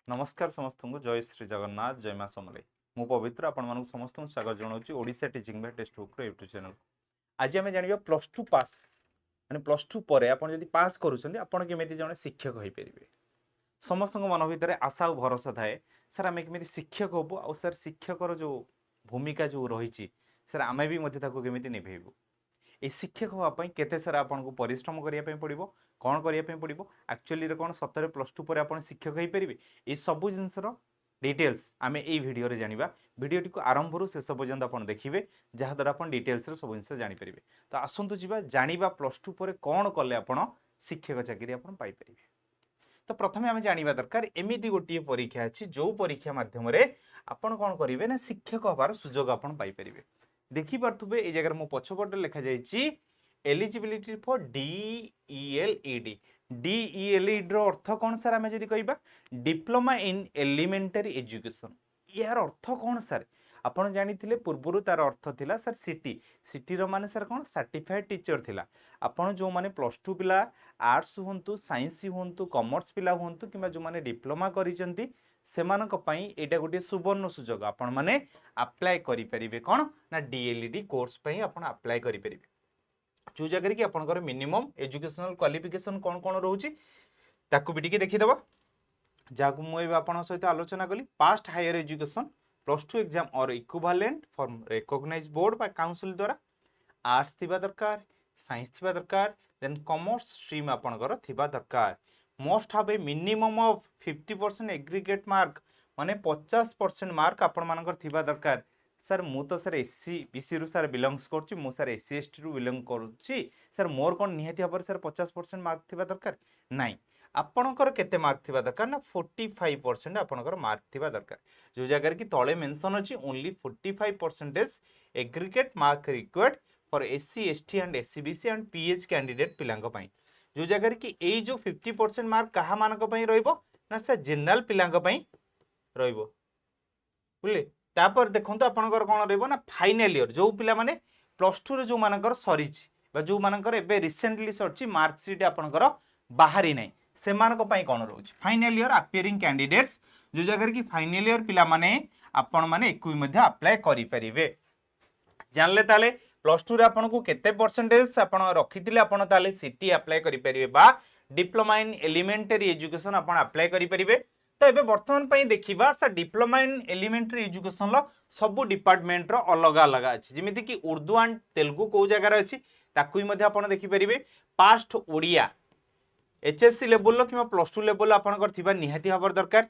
नमस्कार समस्त को जय श्री जगन्नाथ जय माँ समले मु पवित्र आपण समस्त स्वागत जनाऊँ Odisha teaching by text book YouTube channel. आज आम जाना प्लस टू पास माने प्लस टू पर आपड़ पास करें जड़े शिक्षक हो पारे। समस्त मन भितर आशा और भरोसा थाए सर आम केमी शिक्षक हबू आ सर शिक्षकर जो भूमिका जो रही सर आम भी केमी निभेबू ये शिक्षक हाँपाई केते सारा आपको परिश्रम करने पड़ो कौन करने पड़ो एक्चुअली कौन सतरे प्लस टू पर आप शिक्षक हो पारे ये सब जिनसर डिटेल्स आम ये भिडियो जाना भिडियोटी को आरंभ शेष पर्यंत आप देखिए जहाद्वारा आप डिटेल्स सब जिन जानीपर। तो आसतु जाना प्लस टू पर कौन कले आप शिक्षक चाकरी आप पाइपर। तो प्रथम आम जाना दरकार एमती गोटे परीक्षा अच्छी जो परीक्षा मध्यम आपड़ कौन करेंगे ना शिक्षक हबार सुजोग आप पाइपर। देखिपे ये जगह मो पछपटे लिखा जाइए एलिजिबिलिटी फॉर DELED। DELED रो अर्थ कौन सर आम जब कह डिप्लोमा इन एलिमेंटरी एजुकेशन यार अर्थ कौन सर आपड़ जानी पूर्वर तार अर्थ थिला सर सिटी सिटी रो माने सर कौन सर्टिफाइड टीचर थिला। आपड़ जो माने प्लस टू पिला आर्ट्स हूँ साइंस हूँ कॉमर्स पिला हूँ कि जो माने डिप्लोमा करिसेंती सेमानक पई एटा गोटे सुवर्ण सुजोग आपण माने अप्लाई करि परिबे कौन ना DLED कोर्स पई आपण अप्लाई करि परिबे जो जगह कि आपनकर मिनिमम एजुकेशनल क्वालिफिकेशन कौन कौन रोची ताकू भी टिके देखिदबा जाकू मु एबे आपन सहित आलोचना कली passed higher education plus two exam और equivalent from recognized board by council द्वारा आर्ट्स थिबा दरकार साइंस थिबा दरकार देन कॉमर्स स्ट्रीम आपनकर थिबा दरकार must have a minimum of 50% aggregate mark माने 50% मार्क आपण मानकर थिबा दरकार। सर मु तो सर SC BC रु सर बिलोंग्स करछि मु सर SC ST रु बिलोंग करछि सर मोर कोन निहाती हबर सर 50% मार्क थिबा दरकार नाही आपणकर केते मार्क थिबा दरकार ना 45% आपणकर मार्क थिबा दरकार जो जगह कि तळे मेंशन अछि only 45% aggregate mark required for SC ST and SC BC and PH candidate पिलांग पई जो जगह कि ए जो 50% मार्क कहा मानक पई रहइबो ना सर जनरल पिलांग पई रहइबो बुझले। तापर देखंतु आपनकर कोन रहइबो ना फाइनल ईयर जो पिला माने प्लस 2 रे जो मानकर सरीछि बा जो मानकर एबे रिसेंटली सरछि मार्क शीट आपनकर बाहरी नै से मानक पई कोन रहउछि फाइनल ईयर अपियरिंग कैंडिडेट्स जो जगह कि फाइनल ईयर पिला माने आपण माने एकु मध्ये अप्लाई करि परिबे। जानले ताले प्लस टू रे आपनको केते परसेंटेज आपण रखिथिले आपण ताले सिटी अप्लाई करि परिबे बा डिप्लोमा इन एलिमेंटरी एजुकेशन आपण अप्लाई करि परिबे। तो एबे वर्तमान पई देखिबा sir diploma in elementary education लो सब डिपार्टमेंट रो अलग अलग अछि जेमिति कि उर्दू एंड तेलुगु को जगह रे अछि ताकू मध्ये आपण देखि परिबे past Odia HSC level low किबा plus two level आपनकर थिबा निहाती हबर दरकार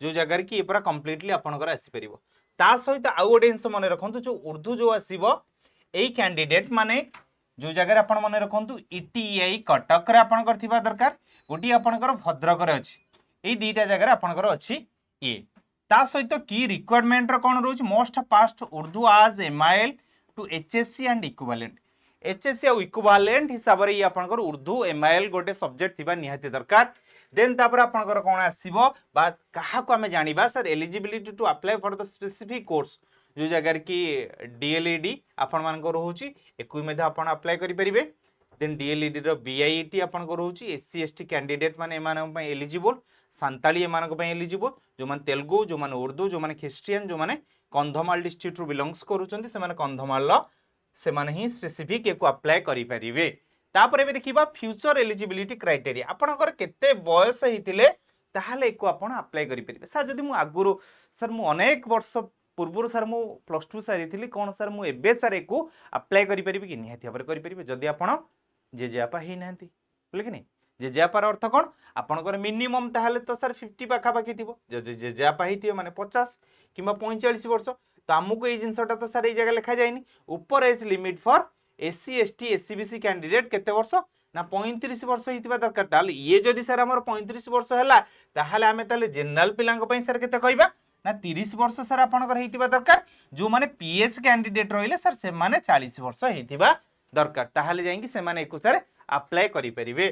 जो जगह कि ए पूरा कंप्लीटली आपनकर आसी परिबो। ता सहित आउ गोटे जिनस मन रखंतु जो उर्दू जो आसीबो ए कैंडिडेट माने जो जगह आपण मन रखंतु ETI कटक रे आपनकर थिबा दरकार गोटी आपनकर भद्रक रे अछि ए दीटा जगह रे आपनकर अछि ए ता सहित की रिक्वायरमेंट रो कोन रोच मोस्ट पास्ट उर्दू आज MIL to HSC and equivalent HSC और इक्विवेलेंट हिसाब रे आपनकर उर्दू MIL गोटे सब्जेक्ट थिबा निहाती दरकार। देन तापर आपनकर कोन आसीबो बा काहा को हमें जानिबा sir eligibility to apply for the specific course जो जगह कि DLED आपण मान को रहउची एकु मध्ये आपण अप्लाई करि परिबे। देन DLED रो BIET आपण को रहउची SC ST कैंडिडेट माने एमान पय एलिजिबल सांताली एमान को पय एलिजिबल जो मान तेलुगु जो मान उर्दू जो मान ख्रिस्टियन जो मान कंधमाल डिस्ट्रिक्ट रो बिलोंग्स करूचंती से मान कंधमाल लो से मान ही स्पेसिफिक एको अप्लाई करि परिबे। तापर एबे देखिबा फ्यूचर एलिजिबिलिटी क्राइटेरिया आपनकर केते बयस हितिले ताहाले एको आपण अप्लाई करि परिबे। सर जदि मु आगुरो सर मु अनेक वर्ष पूर्व सर मु प्लस टू सारी कौन सर मु एबे सर एको अप्लाई करि परिबे कि निहाती भाबरे करि परिबे जदि आपण जेजेआपा हेई नांती बोले कि नहीं जेजेआपार अर्थ कौन आपनकर मिनिमम ताहाले तो सर 50 पाखा पाखी थिबो जदि जेजेआपा हेइथिबो माने 50 किंबा 45 वर्ष तो आमको ये जिनसटा तो सर ये जगह लिखा जाएनी ऊपर age limit for SC ST SC BC candidate केते वर्ष ना 35 वर्ष हितिबा दरकार ताले ये जदि सर हमर 35 वर्ष हैला ताहाले हमें ताले जनरल पिलांग पई सर केते कहबा ना 30 वर्ष सर आपनकर हेतिबा दरकार जो माने PH कैंडिडेट रहिले सर से माने 40 वर्ष हेतिबा दरकार ताहाले जाईंगी से माने एको सर अप्लाई करि परिबे।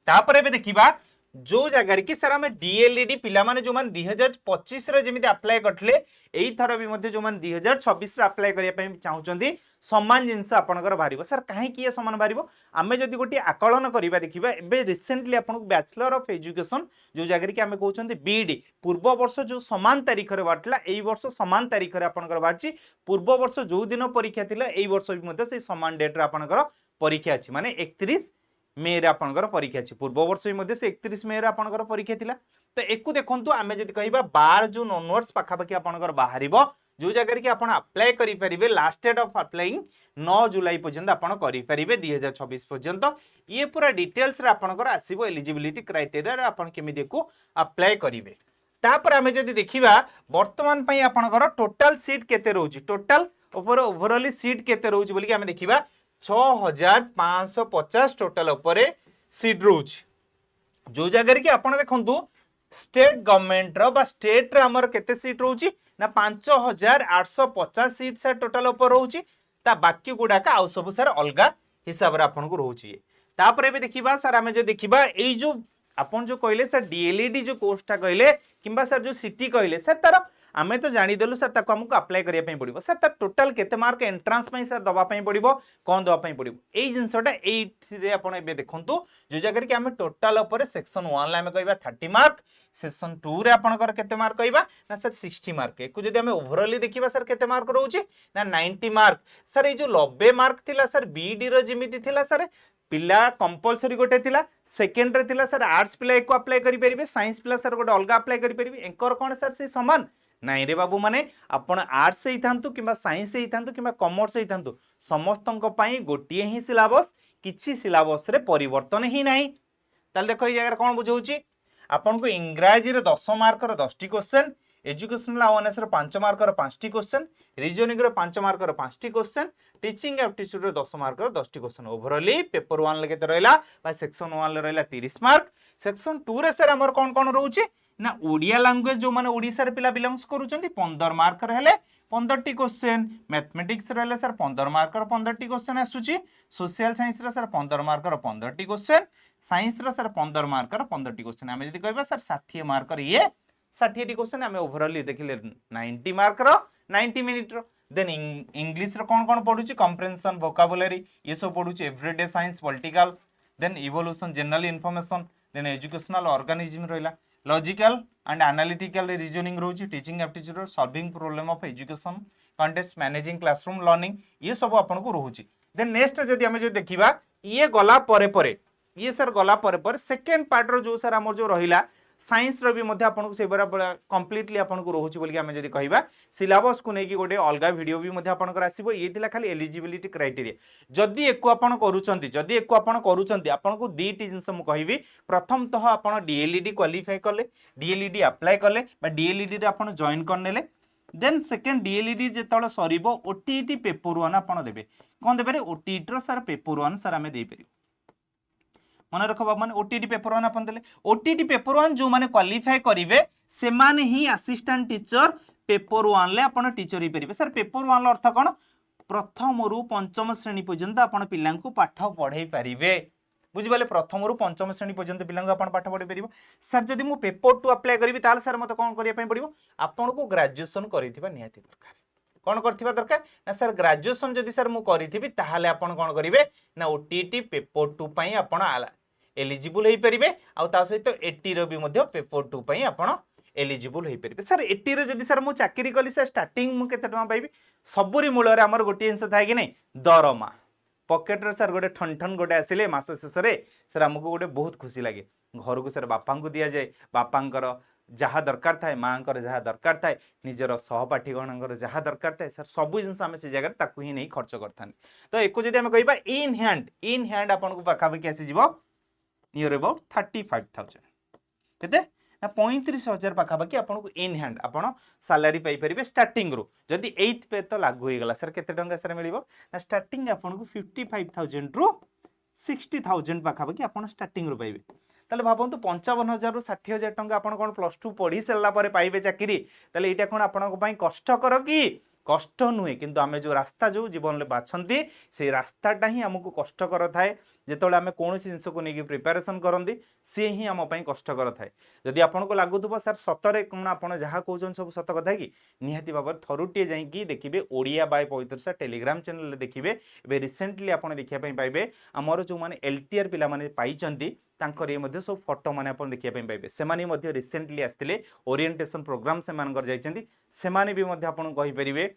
तापर एबे देखिबा जो जगह कि सर आम डीएलईडी पिला माने जो 2025 रे जेमिति अप्लाई करथिले एई थर भी मध्ये जो 2026 रे अप्लाई करिया पई चाहुचंदी समान जिंस आपनकर बारिबो सर काहे कि ये समान बारिबो आमे जदि गोटी आकलन करिबा देखिबा एबे रिसेंटली आपन बैचलर ऑफ एजुकेशन जो जगह कि आमे कहउचंदी बीडी पूर्व वर्ष जो समान तारीख रे बाटला एई वर्ष समान तारीख रे आपनकर बारची पूर्व वर्ष जो दिन परीक्षा थिला एई वर्ष भी मध्ये से समान डेट रे आपनकर परीक्षा अछि माने 31 मे रे आपनकर परीक्षा अछि पूर्व वर्ष भी मध्ये से 31 मे रे आपनकर परीक्षा थिला तो एकु देखंतु आमे जदि कहिबा 12 जून ऑनवर्ड्स पाखा पाखी आपनकर बाहरिबो जो जगह कि आपण अप्लाई करि परिबे लास्ट डेट ऑफ अप्लाइंग 9 जुलाई पर्यंत आपण करि परिबे 2026 पर्यंत ये पूरा डिटेल्स रे आपनकर आसीबो एलिजिबिलिटी क्राइटेरिया रे आपण केमिति को अप्लाई करिवे तापर आमे जदि देखिबा वर्तमान पई आपनकर टोटल सीट केते रहउची टोटल ओवरऑल सीट केते रहउची बोली कि आमे देखिबा 6550 टोटल उपरे सीट रहउची जो जगह कि आपण देखंतु स्टेट गवर्नमेंट रो बा स्टेट रे हमर केते सीट रहउची ना 5850 सीट सर टोटल ऊपर रहउची ता बाकी गुडा का आउ सब सर अलगा हिसाब रे आपन को रहउची तापर भी देखिबा सर हमें जो देखिबा एई जो आपन जो कहले सर डीएलईडी जो कोर्सटा कहले किंबा सर जो सिटी कहले सर तार आमे तो जानी देलु सर ताको हमको अप्लाई करिया पई पड़िबो सर ता टोटल केते मार्क एंट्रेंस पई सर दबा पई पड़िबो कोन दबा पई पड़िबो एई जिंसटा एई रे आपण एबे देखंतु जो जगह कि हमें टोटल ऊपर सेक्शन 1 ला हमें कहबा 30 मार्क सेक्शन 2 रे आपनकर केते मार्क कहबा ना सर 60 मार्क एको जदि हमें ओवरऑल देखिबा सर केते मार्क रहउची ना 90 मार्क सर ए जो 90 मार्क थिला सर बीडी रो जिमिति थिला सर पिला कंपलसरी गोटे थिला सेकंड रे थिला सर आर्ट्स पिला एको अप्लाई करि परिबे साइंस पिला सर गोटे अलगा अप्लाई करि परिबे एंकर कोन सर से समान नाई रे बाबू माने आपण आर्ट्स से थांतु किंबा साइंस से थांतु किंबा कॉमर्स से थांतु समस्तंक पई गोटिए ही सिलेबस किछि सिलेबस रे परिवर्तन ही नाही ताल देखो ए जगह कोन बुझौची आपण को इंग्रजी रे 10 मार्क रो 10 टी क्वेश्चन एजुकेशनल अवेयरनेस रो 5 मार्क रो 5 टी क्वेश्चन रीजनिंग रो 5 मार्क रो 5 टी क्वेश्चन टीचिंग एप्टीट्यूड रो 10 मार्क रो 10 टी क्वेश्चन ओवरऑल पेपर 1 ले केते रहला बा सेक्शन 1 ले रहला 30 मार्क सेक्शन 2 रे सर हमर कोन कोन रहउची ना ओडिया लैंग्वेज जो माने ओडिसा रे पिला बिलोंग्स करूचंती 15 मार्क रहले 15 टी क्वेश्चन मैथमेटिक्स रहले सर 15 मार्क रो 15 टी क्वेश्चन आसुची सोशल साइंस रे सर 15 मार्क रो 15 टी क्वेश्चन साइंस रे सर 15 मार्क रो 15 टी क्वेश्चन हमें जदी कहबा सर 60 मार्क रो ये 60 टी क्वेश्चन हमें ओवरऑल देखिले 90 मार्क रो 90 मिनिट रो देन इंग्लिश रो कोन कोन पढुची कंप्रेहेंशन वोकैबुलरी ये सब पढुची everyday science political then evolution general information then educational organism रहला लॉजिकल एंड एनालिटिकल रीजनिंग रोची teaching aptitude solving problem of education contest managing classroom learning ये सब आपन को रहउची देन नेक्स्ट जदी हमें जो देखिबा ये गला परे ये सर गला परे सेकंड पार्ट रो जो सर हमर जो रहिला साइंस रो भी मध्ये आपन को से बरा कंप्लीटली आपन को रहउची बोली हमें जदी कहिबा सिलेबस को नै कि गोटे अलगा वीडियो भी मध्ये आपन को आसीबो ये दिला खाली एलिजिबिलिटी क्राइटेरिया जदी एको आपन करूचंती आपन को दीटी जिंस मु कहिबी प्रथम तह आपन डीएलईडी क्वालिफाई करले डीएलईडी अप्लाई करले बा डीएलईडी रे आपन जॉइन करनेले देन सेकंड डीएलईडी जेतळ सरीबो ओटीईटी पेपर 1 आपन देबे कोन देबे रे ओटीईटी रो सर पेपर 1 सर हमें देई परिबो मन रख बाबू मैंने ओटीटी पेपर 1 अपन देले ओटीटी पेपर 1 जो माने क्वालिफाई करिवे से माने ही असिस्टेंट टीचर पेपर 1 ले अपन टीचर ही परिबे सर पेपर 1 अर्थ कोन प्रथम रु पंचम श्रेणी पर्यंत अपन पिल्लां को पाठ पढाई परिबे बुझिबाले प्रथम रु पंचम श्रेणी पर्यंत पिल्लां को अपन पाठ पढाई परिबो सर जदी मु पेपर 2 अप्लाई करिवि ताल सर मते कोन करिया पई पड़िबो अपन को ग्रेजुएशन करिथिबा निहाती दरकार कौन करथिबा दरकार ना सर ग्रेजुएशन जदी सर मु करिथिबि ताहाले अपन कोन करिवे ना ओटीटी पेपर 2 पई अपन एलिजिबल हो पारे आउ ता सहित 80 रो भी मध्य पेपर 2 पई आपण एलिजिबल हो पारे सर 80 रो जदी सर मु चाकरी कली सर स्टार्टिंग मु केते टका पाइबी सबुरी मूल रे हमर गोटी हिंसा थाय कि नै दरमा पॉकेट रे सर गोटे ठन ठन गोटे आसिले मास शेष रे सर हमको गोटे बहुत खुशी लागे घर को सर बापा को दिया जाए बापांकर जहाँ दरकार थाए माँकर जहाँ दरकार थाए निजर सहपाठी गणकर जहाँ दरकार थाए सर सब जिनस आम से जगह ताकू ही नहीं खर्च करथान तो एको जदी हम कहबा इन हैंड आपन को पाखा पाखी आसी जीवो नियर अबाउट 35,000 केते ना 35,000 पाखा पाखी आपन को इन हैंड आपन सैलरी पाई परिबे स्टार्टिंग रो जदी 8th पे तो लागू हो गला सर केते टंका सर मिलिबो ना स्टार्टिंग आपन को 55,000 रो 60,000 पाखा पाखी आपन स्टार्टिंग रो पाइबे ताले भाबंतु 55,000 रो 60,000 टंका आपन कोन +2 पढी सेला परे पाइबे चाकरी ताले एटा कोन आपन को पई कष्ट करो कि कष्ट नुहे किंतु आमे जो रास्ता जो जीवन में बाछंती से रास्ताटा ही आमको कष्टकर थाए जिते आम कौन जिनस को लेकिन प्रिपेरेसन करती सी ही आम कष्टकर थाए जदि आपको लगुव सर सतरे कौन आप जहाँ कहते सब सत कथा कि निहाती भाव थरुटे जाकि देखिए ओडिया बाय पवित्र टेलीग्राम चैनल देखिए ए रिसेंटली आप देखापी पाइबे आमर जो मैंने एलटीआर पिला पाई तांकर ये सब फोटो मैंने आप देखिए पाइबे से रिसेंटली आसते ओरिएंटेशन प्रोग्राम से सेमाने भी आपन कहींपर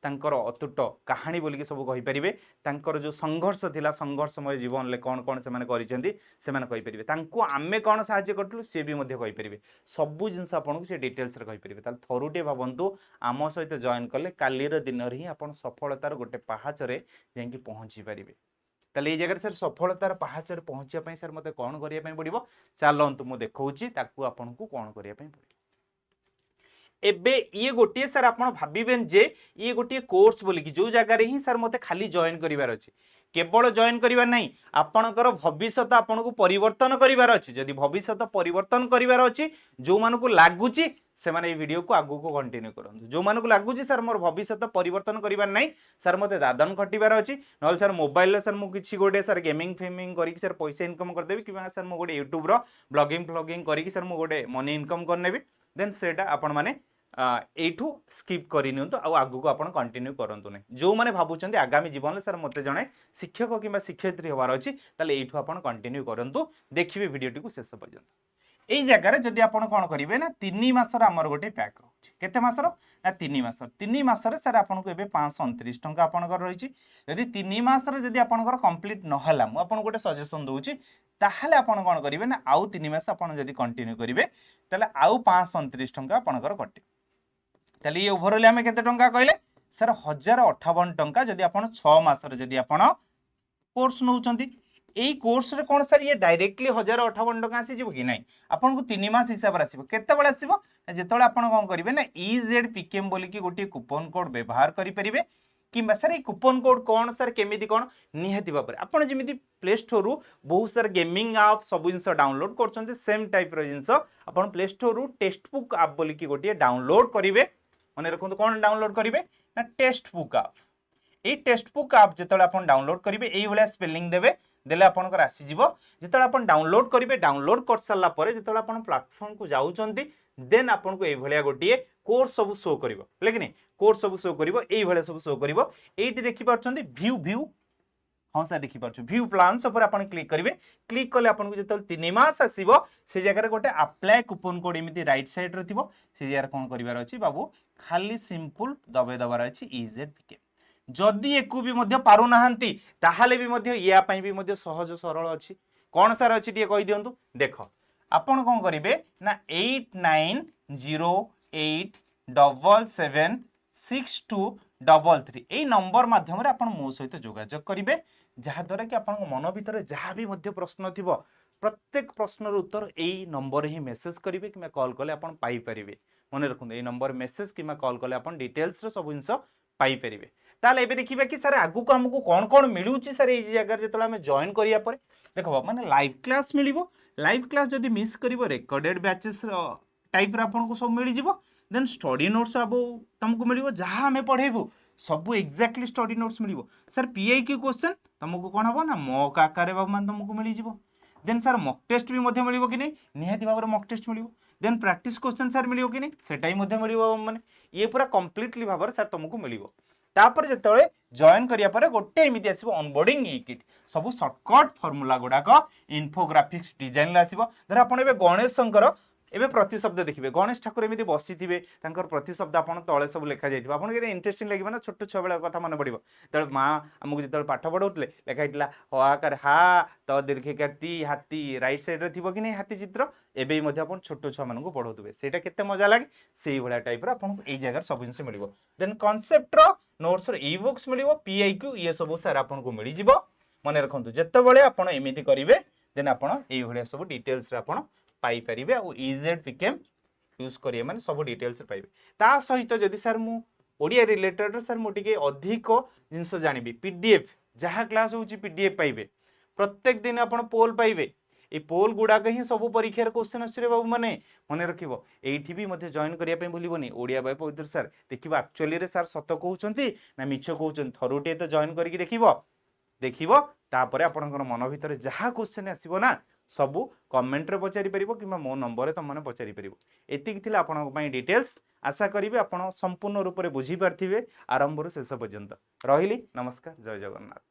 तांकर अतुट कहानी बोलिकी सब कहींपर तांकर जो संघर्ष थिला संघर्षमय जीवन में कौन कौन से कहींपर तांको आमे कौन साहाय्य करूँ सी भी कहींपर सबू जिनस आपको से डिटेल्स कहींपर थरुटे भावतु आम सहित जॉइन कले कालीर दिन ही आप सफलतार गोटे पहाचरे जाकि पहुँची पारे ताले ये जगह सर सफलतार पहाचर पहुँचापी सर मत कौन करने पड़ो चलतु मुझे देखा ताकू आपन को कौन करने पड़ो एबे ये गोटे सर आप भावें जे ये गोटे कोर्स बोलिकी जो जगार ही सर मत खाली जॉइन करार अच्छे केवल जॉइन करार ना आपणकर भविष्य आपन को परिवर्तन करार अच्छे जदि भविष्य परिवर्तन करार अच्छी जो मानक लगुच से माने वीडियो को आगू को कंटिन्यू करूँ जो मानक लगुच सर मोर भविष्य परिवर्तन करार ना सर मत दादन खटार अच्छी ना सर मोबाइल सर मुझे गोटे सर गेमिंग फेमिंग करके सर पैसा इनकम करदेवी कि सर मुझे गोटे यूट्यूब ब्लॉगिंग फ्लॉगिंग करके सर मुझे गोटे मनी इनकम करनेबी देन सेटा आपण माने एठू स्किप करनी आगू को आप कंटिन्यू करूँ ना जो मैंने भावुं आगामी जीवन में सर मत जड़े शिक्षक कि शिक्षयित्री हबार अच्छी ये आप कंटिन्यू करूँ देखिए वीडियो टी शेष पर्यंत यही जगार जदि आप कौन करेंगे ना 3 मासर आमर गोटे पैक रोचे केते मासर ना 3 मासर सर आपको ए 529 टंका आपंकर रही जदि 3 मासर जदि आपंकर कंप्लीट नहला मुझे गोटे सजेसन दूसरी ताहले आपन कौन करेंगे ना आउ 3 मास आपन जदि कंटिन्यू करेंगे ताले आउ 529 टंका आपंकर कटे ताले ये ओभरऑल आमे केते टंका कहले सर 1058 टंका जदि आपन 6 मासर जदि आपन कोर्स नौचंती एई कोर्स रे कोन सर ये डायरेक्टली 1058 टंका आसी जीवो कि नहीं आपन को 3 मास हिसाब रे आसीबो केते बेले आसीबो जेतोले आपन कोन करिवे ना EZPKM बोली कि गोटे कूपन कोड व्यवहार करि परिबे किंबा सर ये कूपन कोड कौन सर केमिति कौन निहाती भाव आपन जेमिति प्ले स्टोर रु बहुत सारा गेमिंग ऐप सब जिनस डाउनलोड करछन्ते सेम टाइप रो जिनस आपन प्ले स्टोर रु टेक्स्ट बुक ऐप बोली कि गोटे डाउनलोड करिवे मन रखु कौन डाउनलोड करेंगे ना टेक्स्ट बुक आप ये टेक्स्ट बुक आप जो आप डाउनलोड करेंगे यही भाया स्पेलिंग देवे देले आपनकर आसीजिव जो आप डाउनलोड करेंगे डाउनलोड कर सारापर जो आप प्लाटफर्म को जाऊँच देन आपन को ये गोटे कोर्स सब शो कर लेकिन कोर्स सब शो कर ये सब शो कर ये देखिपार भ्यू भ्यू हाँ सर देखिपार भ्यू प्लान्स उपर आप क्लिक करेंगे क्लिक कले आपको जो 3 मास आसो से जगह गोटे अप्लाई कूपन कोड एमती राइट साइड रे थिबो से जगह कौन करार अच्छी बाबू खाली सिंपल दबाई दबार अच्छी EZPKM जदि एकु भी मध्य पारु नाहंती ताहाले भी मध्य या पई भी मध्य सहज सरल अच्छी कौन सार अच्छी टे कहि दियंतु देख आपन कौन करेंगे ना 8908776233 यही नंबर माध्यम आप मो सहित जोगाजोग करेंगे जहाद्वारा कि आपन मन भितर जहाँ भी मध्य प्रश्न थी प्रत्येक प्रश्नर उत्तर यही नंबर ही मेसेज करेंगे कि कॉल कले आप पाइपर मन रखु ये नंबर मेसेज कि कॉल कले आप डिटेल्स सब जिन पाइपर ताले एबे देखिबा कि सर आगु को हमको कौन कौन मिलू सर ये जगह जो आम जॉइन करिया परे देखो माने लाइव क्लास मिलिबो लाइव क्लास जदि मिस करिवो रेकॉर्डेड बैचेस टाइप रे आपन को सब मिली जिवो देन स्टडी नोट्स अब तुमको मिलिबो जहां हमें पढ़ेबो सब एक्जाक्टली स्टडी नोट्स मिलिबो सर PIQ क्वेश्चन तुमको कौन हम ना मॉक आकार बाबू मान तुमको मिली जिवो देन सर मॉक टेस्ट भी मध्य मिलिबो कि नहीं निहाती भाव मॉक टेस्ट मिलिबो देन प्रैक्टिस क्वेश्चन सर मिलिबो कि नहीं सेटा ही मध्य मिलिबो माने ये पूरा कंप्लीटली भाव सर तुमको मिलिबो तापर जेतळे जॉइन करिया परे गोटे एमिति आसीबो ऑनबोर्डिंग किट सब शॉर्टकट फार्मूला गुडाक इन्फोग्राफिक्स डिजाइन आसीबो धर आपण एबे गणेश शंकर एबे प्रतिशब्द देखिबे गणेश ठाकुर एमिति बसी थिबे तांकर प्रतिशब्द आपण तळे सब लिखा जाइथिबो आपण केते इंटरेस्टिंग लागिबो ना छोट छुआ बेला कथा मन पड़िबो तळे मां हमकु जेतळे पाठ पढौतले लिखा हितला ह आकार हा त दीर्घिकार ती हाथी राइट साइड रे थिबो कि नै हाथी चित्र एबे मध्ये आपण छोट छुआ मानकु पढौतबे सेटा केते मजा लागे सेही भला टाइप रो आपण एई जगह सब जिंस मिलिबो देन कांसेप्ट रो नोट्स रो ई बुक्स मिलिबो PIQ ये सब सर आपण को मिली जिवो मन रखंतु जेतेबेले आपण एमिति करिवे देन आपण एई भलिया सब डिटेल्स रे आपण पाई परिबे आ EZPKM यूज करिए माने सब डिटेल्स पाइबे ता सहित जदि सर मु ओडिया रिलेटेड सर मु टिके अधिक जिंस जानिबी PDF जहाँ क्लास होची PDF पाइबे प्रत्येक दिन आपण पोल पाइबे ए पोल गुड़ाक ही सब परीक्षार क्वेश्चन आसुरे बाबू माने मन रखिबो एठी भी मते जॉइन करिया पे भूलिबोनी ओडिया बाय पवित्र सर देखिबो एक्चुअली रे सर सत कहउचंती ना मिछ कहउचंती थरुटे तो जॉइन करके देखिबो देखिबो तापरे आपनकर मन भितर जहा क्वेश्चन आसीबो ना सबू कमेंट रे पचारि परिबो किबा मो नंबर रे तमने पचारि परिबो एतिक थिला आपनक पई डिटेल्स आशा करिवे आपण संपूर्ण रूप रे बुझी पारथिबे आरंभ रु शेष पर्यंत रहिली नमस्कार जय जगन्नाथ।